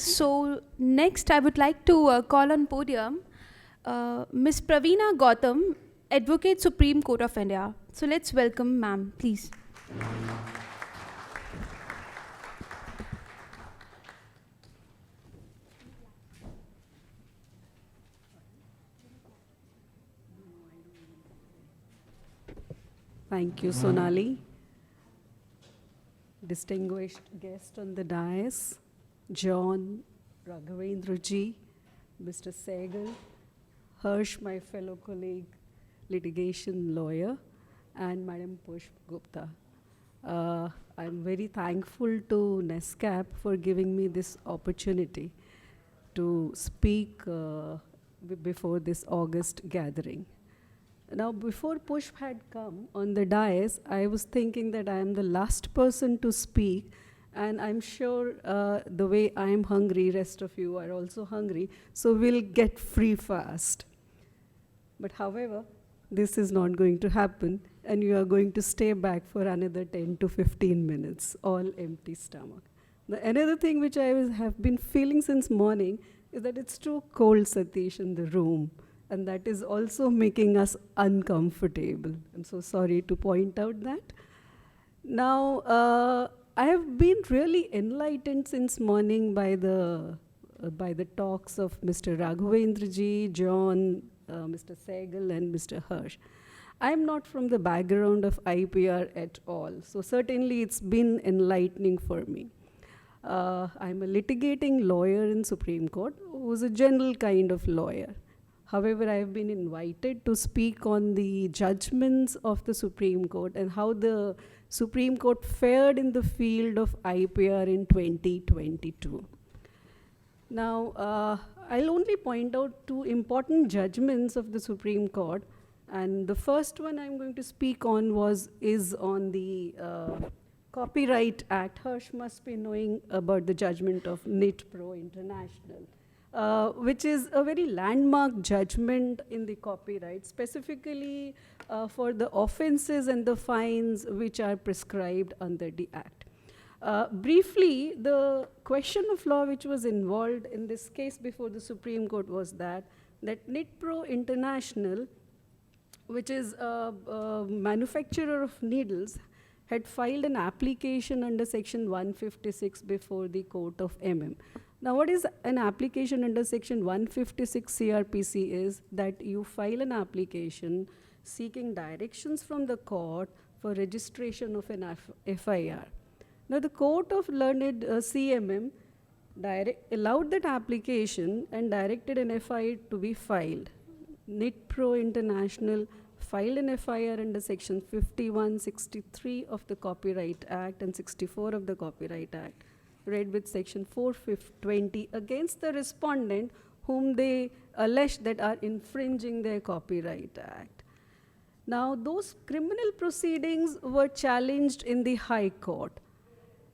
So next, I would like to call on podium Ms. Praveena Gautam, Advocate Supreme Court of India. So let's welcome ma'am, please. Thank you, Sonali. Distinguished guest on the dais, John, Raghavendra ji, Mr. Sehgal, Harsh, my fellow colleague, litigation lawyer, and Madam Pushp Gupta. I'm very thankful to NASCAP for giving me this opportunity to speak before this August gathering. Now, before Pushp had come on the dais, I was thinking that I am the last person to speak, and I'm sure the way I'm hungry, rest of you are also hungry, so we'll get free fast. But however, this is not going to happen, and you are going to stay back for another 10 to 15 minutes, all empty stomach. Another thing which have been feeling since morning is that it's too cold, Satish, in the room. And that is also making us uncomfortable. I'm so sorry to point out that. Now, I have been really enlightened since morning by the talks of Mr. Raghavendra ji, John, Mr. Sehgal, and Mr. Harsh. I'm not from the background of IPR at all, so certainly it's been enlightening for me. I'm a litigating lawyer in Supreme Court who's a general kind of lawyer. However, I have been invited to speak on the judgments of the Supreme Court and how the Supreme Court fared in the field of IPR in 2022. Now, I'll only point out two important judgments of the Supreme Court. And the first one I'm going to speak on is on the Copyright Act. Harsh must be knowing about the judgment of NIT Pro International. Which is a very landmark judgment in the copyright, specifically for the offenses and the fines which are prescribed under the Act. Briefly, the question of law which was involved in this case before the Supreme Court was that NIT Pro International, which is a manufacturer of needles, had filed an application under Section 156 before the Court of MM. Now, what is an application under Section 156 CRPC is that you file an application seeking directions from the court for registration of an FIR. Now, the Court of Learned CMM allowed that application and directed an FIR to be filed. NIT Pro International filed an FIR under Section 51, 63 of the Copyright Act and 64 of the Copyright Act, read with Section 420 against the respondent whom they allege that are infringing their Copyright Act. Now, those criminal proceedings were challenged in the High Court.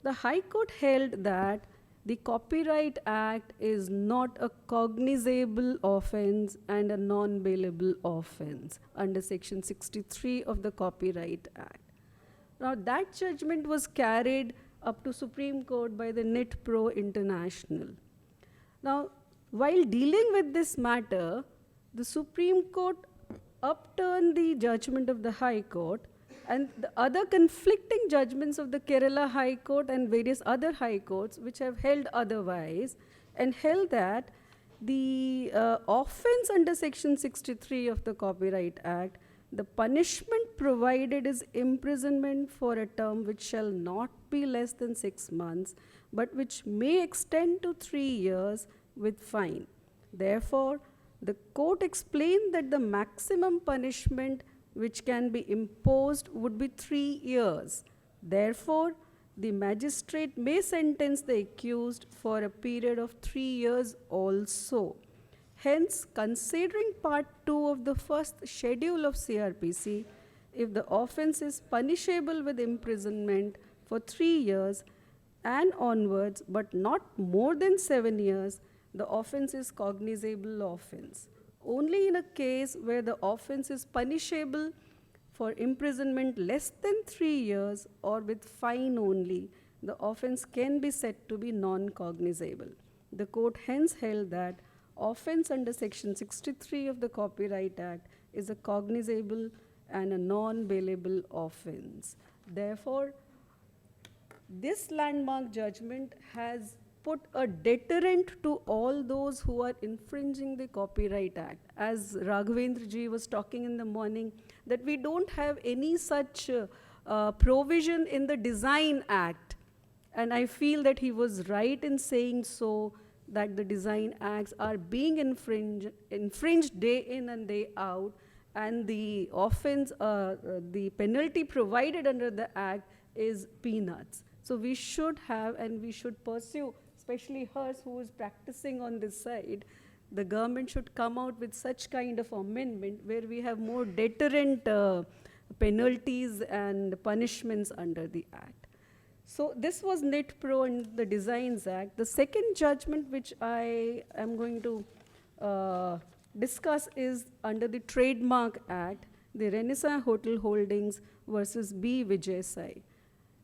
The High Court held that the Copyright Act is not a cognizable offense and a non-bailable offense under Section 63 of the Copyright Act. Now, that judgment was carried up to Supreme Court by the NIT Pro International. Now, while dealing with this matter, the Supreme Court upturned the judgment of the High Court and the other conflicting judgments of the Kerala High Court and various other high courts which have held otherwise, and held that the offense under Section 63 of the Copyright Act, the punishment provided is imprisonment for a term which shall not be less than 6 months, but which may extend to 3 years with fine. Therefore, the court explained that the maximum punishment which can be imposed would be 3 years. Therefore, the magistrate may sentence the accused for a period of 3 years also. Hence, considering Part 2 of the first schedule of CRPC, if the offense is punishable with imprisonment for 3 years and onwards, but not more than 7 years, the offense is cognizable offense. Only in a case where the offense is punishable for imprisonment less than 3 years or with fine only, the offense can be said to be non-cognizable. The court hence held that offense under Section 63 of the Copyright Act is a cognizable and a non-bailable offense. Therefore, this landmark judgment has put a deterrent to all those who are infringing the Copyright Act. As Raghavendra ji was talking in the morning, that we don't have any such provision in the Design Act. And I feel that he was right in saying so, that the Design Acts are being infringed day in and day out, and the offense, the penalty provided under the Act is peanuts. So we should have, and we should pursue, especially hers who is practicing on this side, the government should come out with such kind of amendment where we have more deterrent penalties and punishments under the Act. So this was Net Pro and the Designs Act. The second judgment which I am going to discuss is under the Trademark Act, the Renaissance Hotel Holdings versus B. Vijay Sai.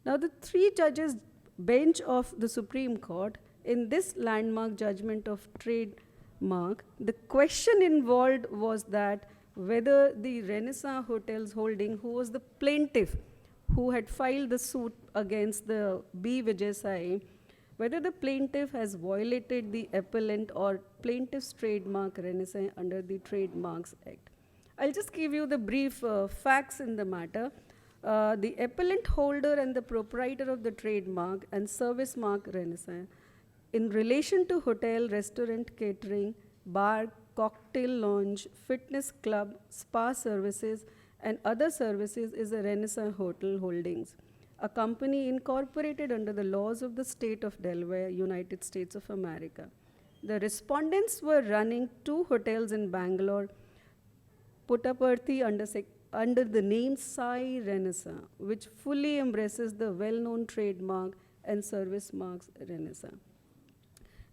Now the three judges bench of the Supreme Court in this landmark judgment of trademark, the question involved was that whether the Renaissance Hotels Holding, who was the plaintiff who had filed the suit against the B. Vijay Sai, whether the plaintiff has violated the appellant or plaintiff's trademark Renaissance under the Trademarks Act. I'll just give you the brief facts in the matter. The appellant holder and the proprietor of the trademark and service mark Renaissance in relation to hotel, restaurant, catering, bar, cocktail lounge, fitness club, spa services, and other services is a Renaissance Hotel Holdings, a company incorporated under the laws of the state of Delaware, United States of America. The respondents were running 2 hotels in Bangalore, Puttaparthi under the name Sai Renaissance, which fully embraces the well-known trademark and service marks Renaissance.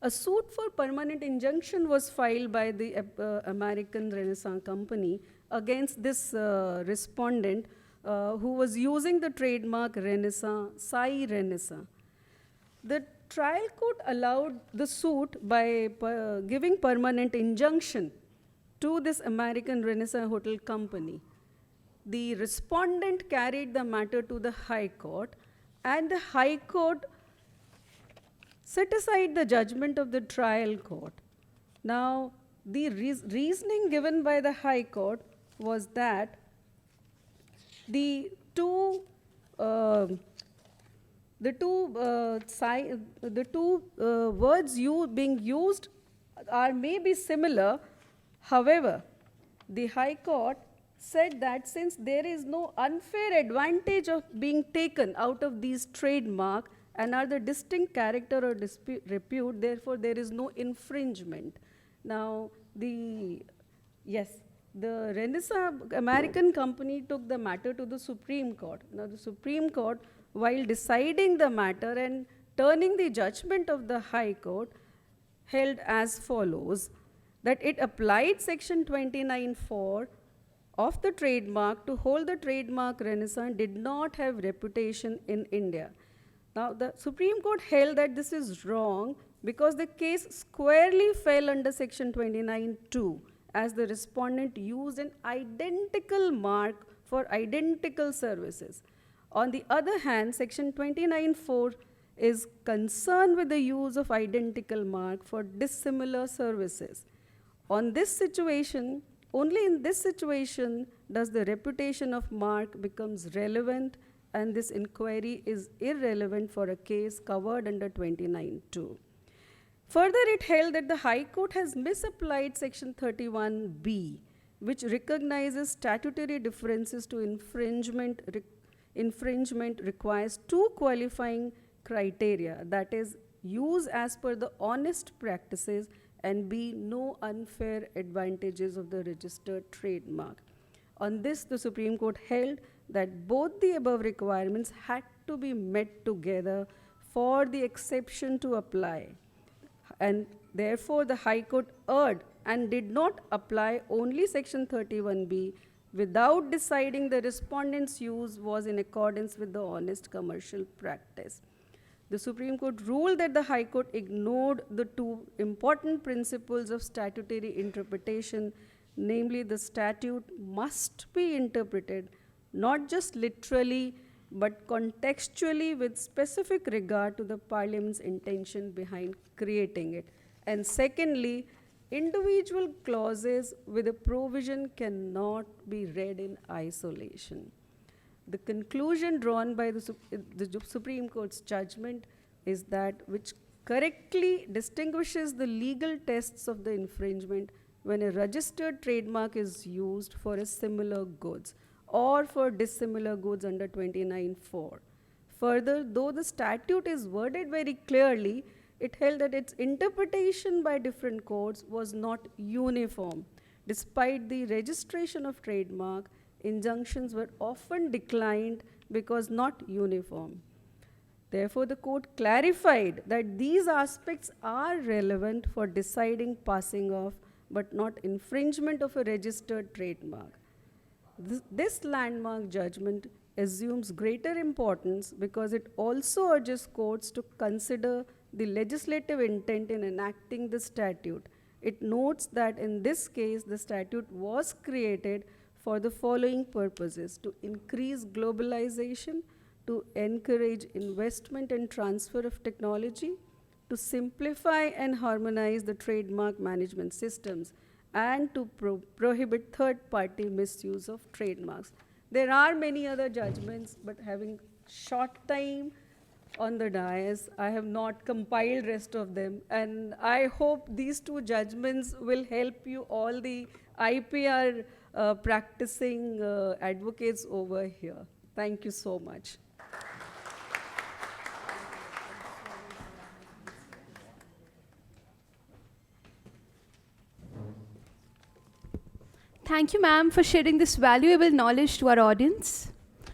A suit for permanent injunction was filed by the American Renaissance Company against this respondent who was using the trademark Renaissance, Sai Renaissance. The trial court allowed the suit by giving permanent injunction to this American Renaissance Hotel Company. The respondent carried the matter to the High Court, and the High Court set aside the judgment of the trial court. Now, the reasoning given by the High Court was that the two words being used may be similar. However, the High Court said that since there is no unfair advantage of being taken out of these trademark and are the distinct character or repute, therefore there is no infringement. Now, the Renaissance American company took the matter to the Supreme Court. Now, the Supreme Court, while deciding the matter and turning the judgment of the High Court, held as follows, that it applied Section 29(4) of the trademark to hold the trademark Renaissance did not have reputation in India. Now, the Supreme Court held that this is wrong because the case squarely fell under Section 29(2), as the respondent used an identical mark for identical services. On the other hand, Section 29(4) is concerned with the use of identical mark for dissimilar services. On this situation, only in this situation does the reputation of mark becomes relevant, and this inquiry is irrelevant for a case covered under 29(2). Further, it held that the High Court has misapplied Section 31(b), which recognizes statutory differences to infringement. Infringement requires 2 qualifying criteria, that is, use as per the honest practices and B, no unfair advantages of the registered trademark. On this, the Supreme Court held that both the above requirements had to be met together for the exception to apply. And therefore, the High Court erred and did not apply only Section 31(b) without deciding the respondent's use was in accordance with the honest commercial practice. The Supreme Court ruled that the High Court ignored the two important principles of statutory interpretation, namely the statute must be interpreted not just literally but contextually with specific regard to the Parliament's intention behind creating it. And secondly, individual clauses with a provision cannot be read in isolation. The conclusion drawn by the Supreme Court's judgment is that which correctly distinguishes the legal tests of the infringement when a registered trademark is used for a similar goods or for dissimilar goods under 29(4). Further, though the statute is worded very clearly, it held that its interpretation by different courts was not uniform. Despite the registration of trademark, injunctions were often declined because not uniform. Therefore, the court clarified that these aspects are relevant for deciding passing off but not infringement of a registered trademark. This landmark judgment assumes greater importance because it also urges courts to consider the legislative intent in enacting the statute. It notes that in this case, the statute was created for the following purposes: to increase globalization, to encourage investment and transfer of technology, to simplify and harmonize the trademark management systems, and to prohibit third-party misuse of trademarks. There are many other judgments, but having short time on the dais, I have not compiled rest of them, and I hope these two judgments will help you, all the IPR practicing advocates over here. Thank you so much. Thank you, ma'am, for sharing this valuable knowledge to our audience.